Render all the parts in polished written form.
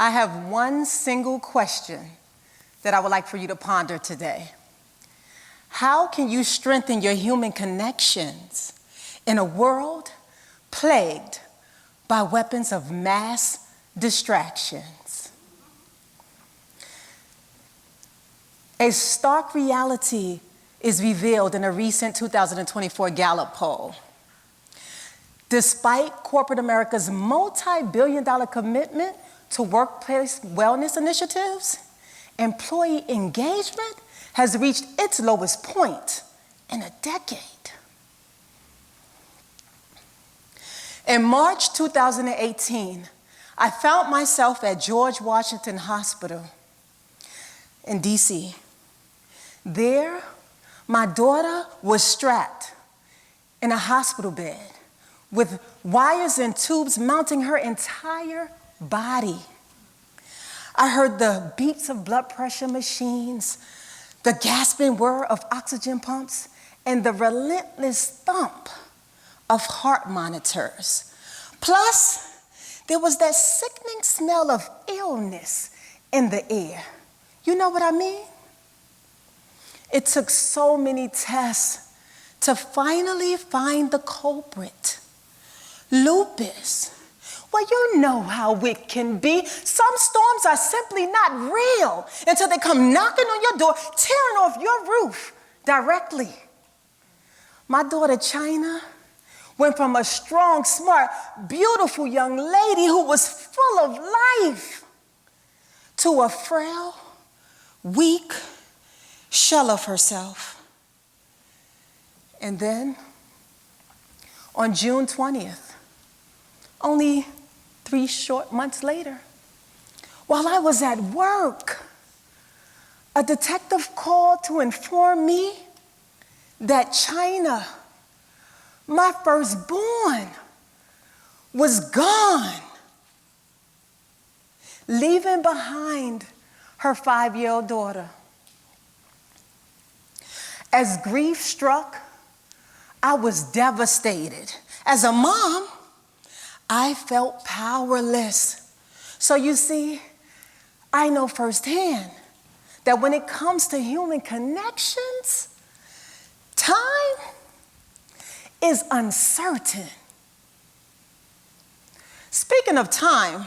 I have one single question that I would like for you to ponder today. How can you strengthen your human connections in a world plagued by weapons of mass distractions? A stark reality is revealed in a recent 2024 Gallup poll. Despite corporate America's multi-billion-dollar commitment to workplace wellness initiatives, employee engagement has reached its lowest point in a decade. In March 2018, I found myself at George Washington Hospital in DC. There, my daughter was strapped in a hospital bed with wires and tubes mounting her entire body. I heard the beeps of blood pressure machines, the gasping whir of oxygen pumps, and the relentless thump of heart monitors. Plus, there was that sickening smell of illness in the air. You know what I mean? It took so many tests to finally find the culprit. Lupus. Well, you know how it can be. Some storms are simply not real until they come knocking on your door, tearing off your roof directly. My daughter, China, went from a strong, smart, beautiful young lady who was full of life to a frail, weak shell of herself. And then, on June 20th, only 3 short months later, while I was at work, a detective called to inform me that China, my firstborn, was gone, leaving behind her 5-year-old daughter. As grief struck, I was devastated. As a mom, I felt powerless. So you see, I know firsthand that when it comes to human connections, time is uncertain. Speaking of time,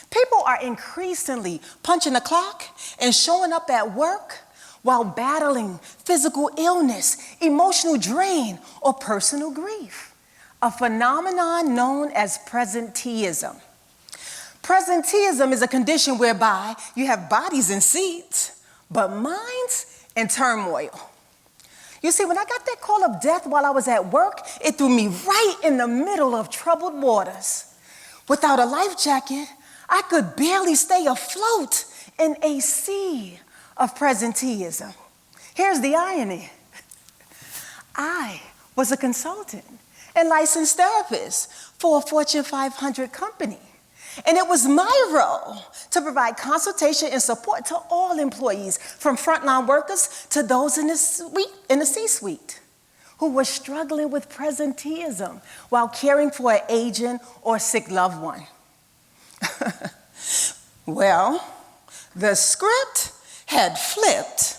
people are increasingly punching the clock and showing up at work while battling physical illness, emotional drain, or personal grief, a phenomenon known as presenteeism. Presenteeism is a condition whereby you have bodies in seats, but minds in turmoil. You see, when I got that call of death while I was at work, it threw me right in the middle of troubled waters. Without a life jacket, I could barely stay afloat in a sea of presenteeism. Here's the irony. I was a consultant and licensed therapist for a Fortune 500 company. And it was my role to provide consultation and support to all employees, from frontline workers to those in the C-suite, who were struggling with presenteeism while caring for an aging or sick loved one. Well, the script had flipped.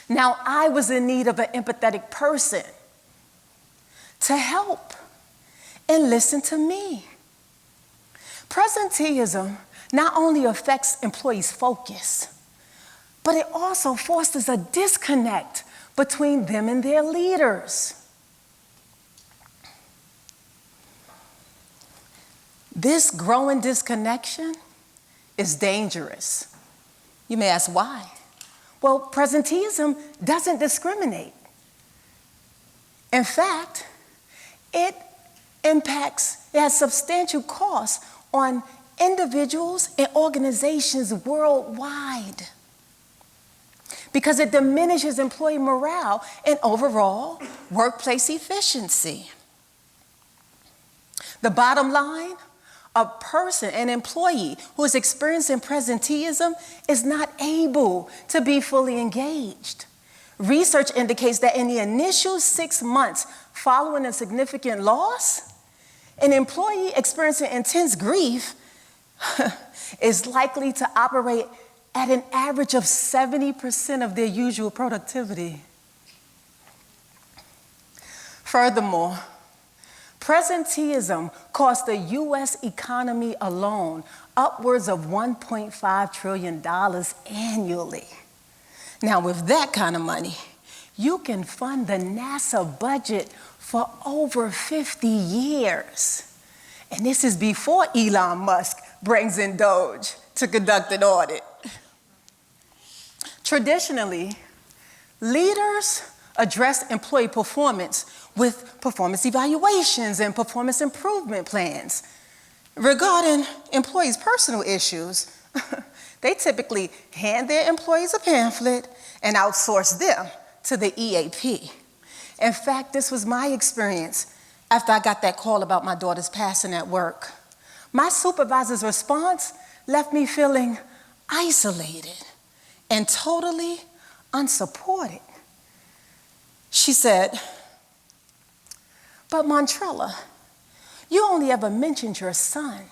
Now I was in need of an empathetic person to help and listen to me. Presenteeism not only affects employees' focus, but it also fosters a disconnect between them and their leaders. This growing disconnection is dangerous. You may ask why. Well, presenteeism doesn't discriminate. In fact, it has substantial costs on individuals and organizations worldwide because it diminishes employee morale and overall workplace efficiency. The bottom line, a person, an employee who is experiencing presenteeism is not able to be fully engaged. Research indicates that in the initial 6 months following a significant loss, an employee experiencing intense grief is likely to operate at an average of 70% of their usual productivity. Furthermore, presenteeism cost the U.S. economy alone upwards of $1.5 trillion annually. Now, with that kind of money, you can fund the NASA budget for over 50 years. And this is before Elon Musk brings in Doge to conduct an audit. Traditionally, leaders address employee performance with performance evaluations and performance improvement plans. Regarding employees' personal issues, they typically hand their employees a pamphlet and outsource them to the EAP. In fact, this was my experience after I got that call about my daughter's passing at work. My supervisor's response left me feeling isolated and totally unsupported. She said, "But Montrella, you only ever mentioned your son.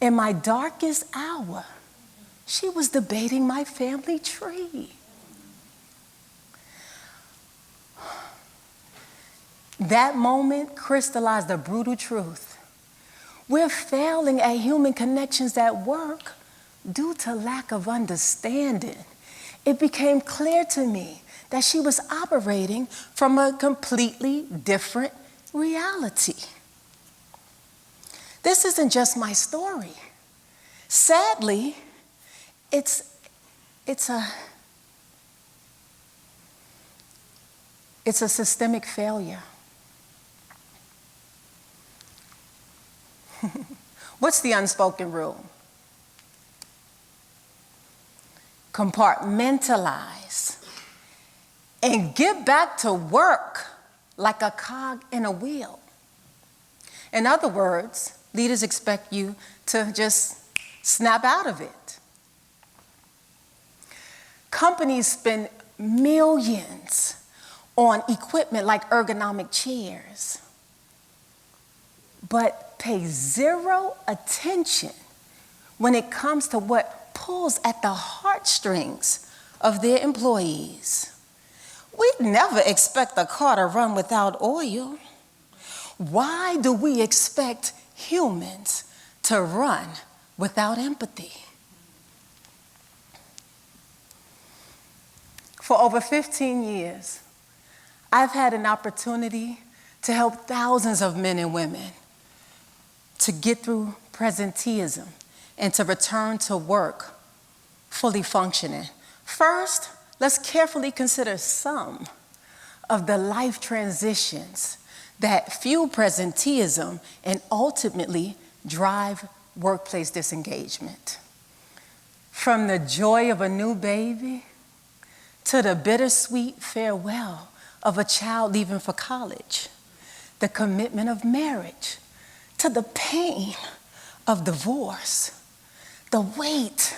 In my darkest hour, she was debating my family tree." That moment crystallized the brutal truth. We're failing at human connections at work due to lack of understanding. It became clear to me that she was operating from a completely different reality. This isn't just my story. Sadly, it's a systemic failure. What's the unspoken rule? Compartmentalize and get back to work like a cog in a wheel. In other words, leaders expect you to just snap out of it. Companies spend millions on equipment like ergonomic chairs, but pay zero attention when it comes to what pulls at the heartstrings of their employees. We'd never expect a car to run without oil. Why do we expect humans to run without empathy? For over 15 years, I've had an opportunity to help thousands of men and women to get through presenteeism and to return to work fully functioning. First, let's carefully consider some of the life transitions that fuel presenteeism and ultimately drive workplace disengagement. From the joy of a new baby to the bittersweet farewell of a child leaving for college, the commitment of marriage, to the pain of divorce, the weight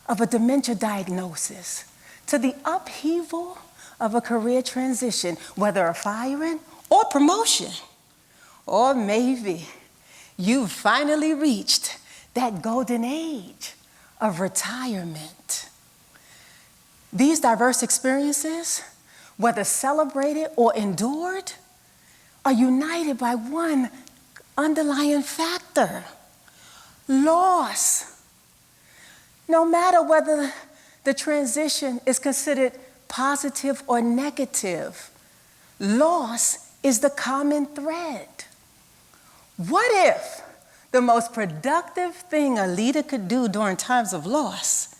of a dementia diagnosis, to the upheaval of a career transition, whether a firing or promotion. Or maybe you've finally reached that golden age of retirement. These diverse experiences, whether celebrated or endured, are united by one underlying factor: loss. No matter whether the transition is considered positive or negative, loss is the common thread. What if the most productive thing a leader could do during times of loss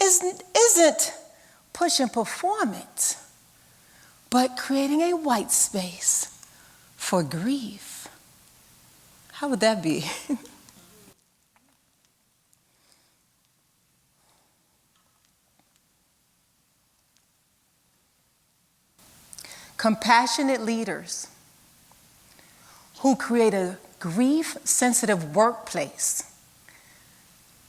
isn't pushing performance, but creating a white space for grief? How would that be? Compassionate leaders who create a grief-sensitive workplace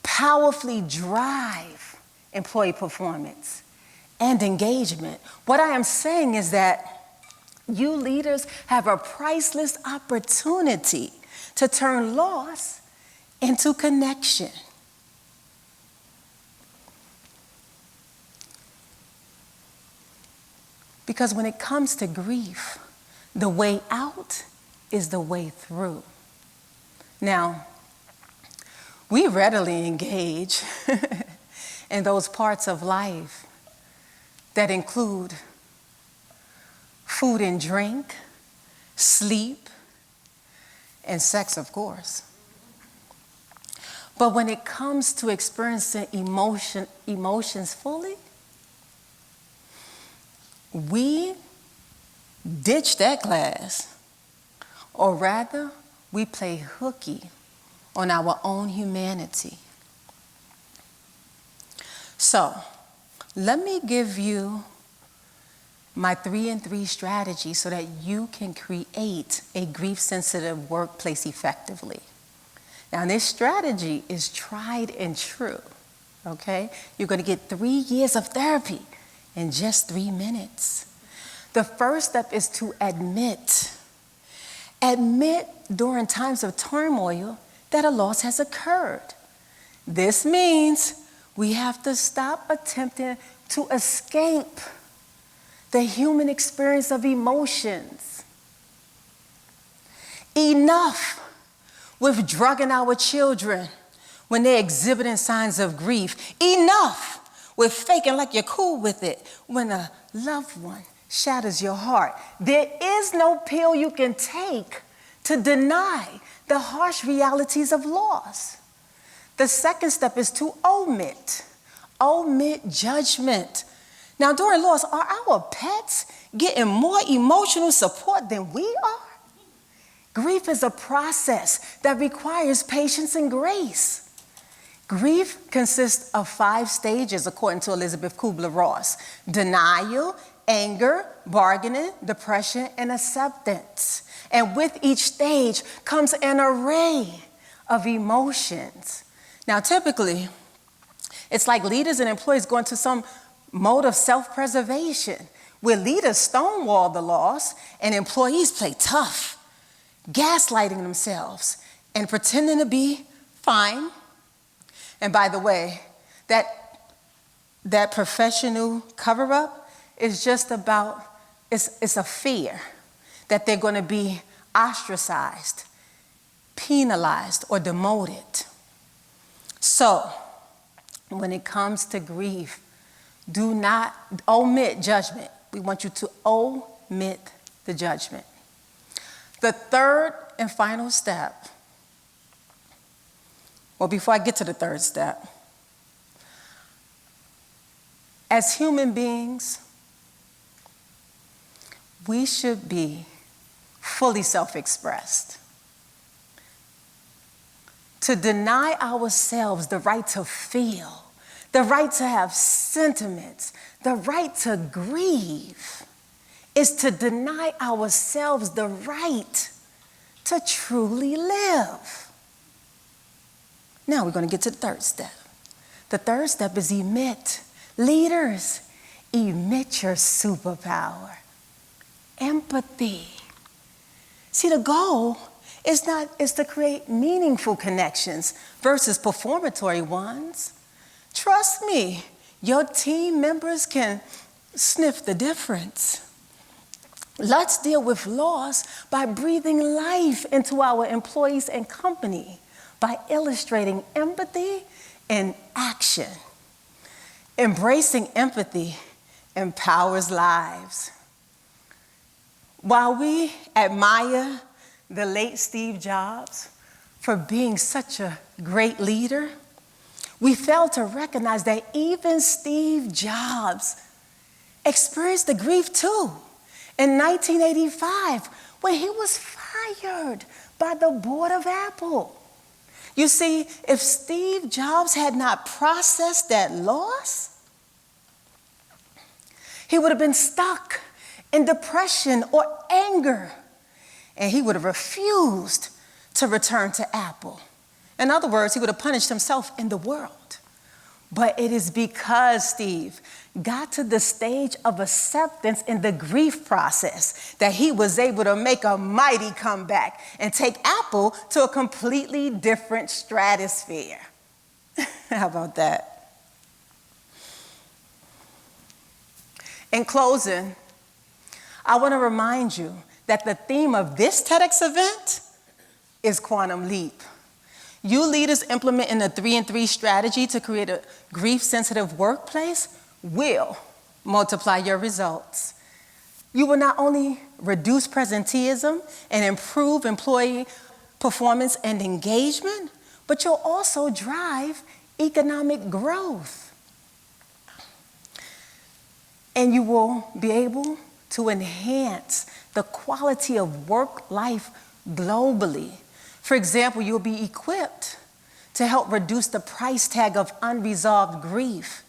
powerfully drive employee performance and engagement. What I am saying is that you leaders have a priceless opportunity to turn loss into connection. Because when it comes to grief, the way out is the way through. Now, we readily engage in those parts of life that include food and drink, sleep, and sex, of course. But when it comes to experiencing emotions fully, we ditch that class, or rather, we play hooky on our own humanity. So, let me give you my 3-in-3 strategy so that you can create a grief-sensitive workplace effectively. Now, this strategy is tried and true, okay? You're going to get 3 years of therapy in just 3 minutes. The first step is to admit. Admit during times of turmoil that a loss has occurred. This means we have to stop attempting to escape the human experience of emotions. Enough with drugging our children when they're exhibiting signs of grief. Enough with faking like you're cool with it when a loved one shatters your heart. There is no pill you can take to deny the harsh realities of loss. The second step is to omit. Omit judgment. Now, during loss, are our pets getting more emotional support than we are? Grief is a process that requires patience and grace. Grief consists of 5 stages, according to Elizabeth Kubler-Ross: denial, anger, bargaining, depression, and acceptance. And with each stage comes an array of emotions. Now, typically, it's like leaders and employees going to some mode of self-preservation, where leaders stonewall the loss and employees play tough, gaslighting themselves and pretending to be fine. And by the way, that professional cover-up is just about, it's a fear that they're going to be ostracized, penalized, or demoted. So, when it comes to grief, do not omit judgment. We want you to omit the judgment. The third and final step, well, before I get to the third step, as human beings, we should be fully self-expressed. To deny ourselves the right to feel, the right to have sentiments, the right to grieve, is to deny ourselves the right to truly live. Now we're going to get to the third step. The third step is emit. Leaders, emit your superpower. Empathy. See, the goal is to create meaningful connections versus performatory ones. Trust me, your team members can sniff the difference. Let's deal with loss by breathing life into our employees and company, by illustrating empathy in action. Embracing empathy empowers lives. While we admire the late Steve Jobs for being such a great leader, we fail to recognize that even Steve Jobs experienced the grief too. In 1985, when he was fired by the board of Apple. You see, if Steve Jobs had not processed that loss, he would have been stuck in depression or anger, and he would have refused to return to Apple. In other words, he would have punished himself in the world. But it is because Steve got to the stage of acceptance in the grief process that he was able to make a mighty comeback and take Apple to a completely different stratosphere. How about that? In closing, I want to remind you that the theme of this TEDx event is Quantum Leap. You leaders implementing a 3-in-3 strategy to create a grief-sensitive workplace will multiply your results. You will not only reduce presenteeism and improve employee performance and engagement, but you'll also drive economic growth. And you will be able to enhance the quality of work life globally. For example, you'll be equipped to help reduce the price tag of unresolved grief,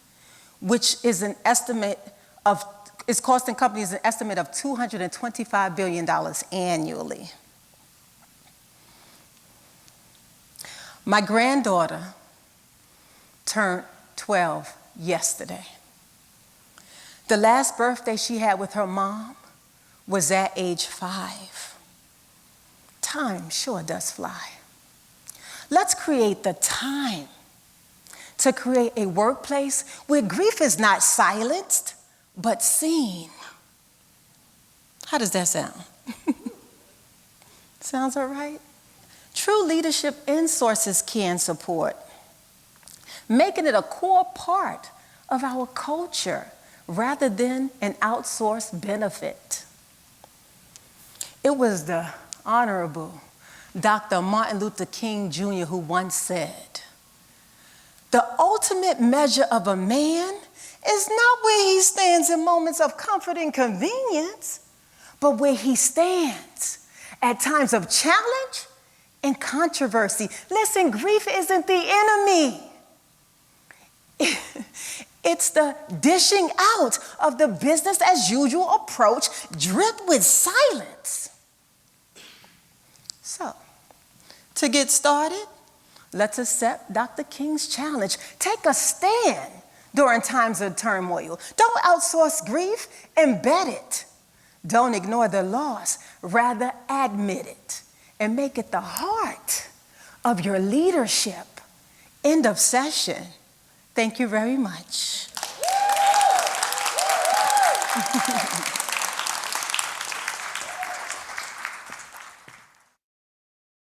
which is costing companies an estimate of $225 billion annually. My granddaughter turned 12 yesterday. The last birthday she had with her mom was at age 5. Time sure does fly. Let's create the time to create a workplace where grief is not silenced, but seen. How does that sound? Sounds all right? True leadership in-sources can support, making it a core part of our culture rather than an outsourced benefit. It was the Honorable Dr. Martin Luther King Jr. who once said, "The ultimate measure of a man is not where he stands in moments of comfort and convenience, but where he stands at times of challenge and controversy." Listen, grief isn't the enemy. It's the dishing out of the business as usual approach dripped with silence. So, to get started, let's accept Dr. King's challenge. Take a stand during times of turmoil. Don't outsource grief, embed it. Don't ignore the loss, rather admit it and make it the heart of your leadership. End of session. Thank you very much.